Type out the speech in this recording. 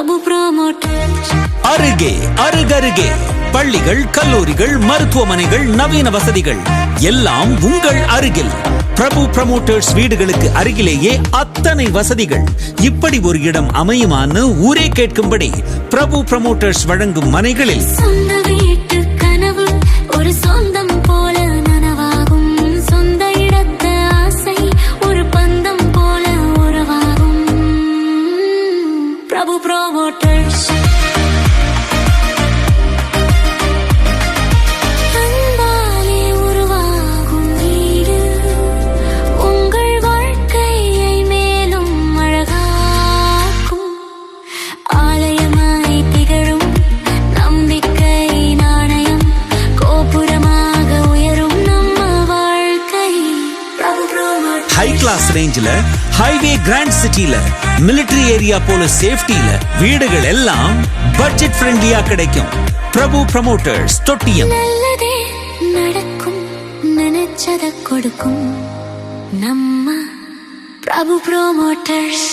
பிரபு promoters. அருகே அருகருகே பள்ளிகள், கல்லூரிகள், மருத்துவமனைகள், நவீன வசதிகள் எல்லாம் உங்கள் அருகில். பிரபு ப்ரோமோட்டர்ஸ் வீடுகளுக்கு அருகிலேயே அத்தனை வசதிகள். இப்படி ஒரு இடம் அமையுமான்னு ஊரே கேட்கும்படி பிரபு ப்ரோமோட்டர்ஸ் வழங்கும் மனைகளில் சொந்த வீட்டு கனவு ஒரு சொந்தம் போல நனவாகும். சொந்த இடத்து ஆசை ஒரு பந்தம் போல உறவாகும். பிரபு ப்ரோமோட்டர்ஸ். ஹை கிளாஸ் ரேஞ்சில, ஹைவே கிராண்ட் சிட்டில, மிலிட்டரி ஏரியா போல சேஃப்டில வீடுகள் எல்லாம் பட்ஜெட் ஃப்ரெண்ட்லியா கிடைக்கும். பிரபு ப்ரோமோட்டர்ஸ், தொட்டியம். நல்லதே நடக்கும், நினைச்சத கொடுக்கும் நம்ம பிரபு ப்ரோமோட்டர்ஸ்.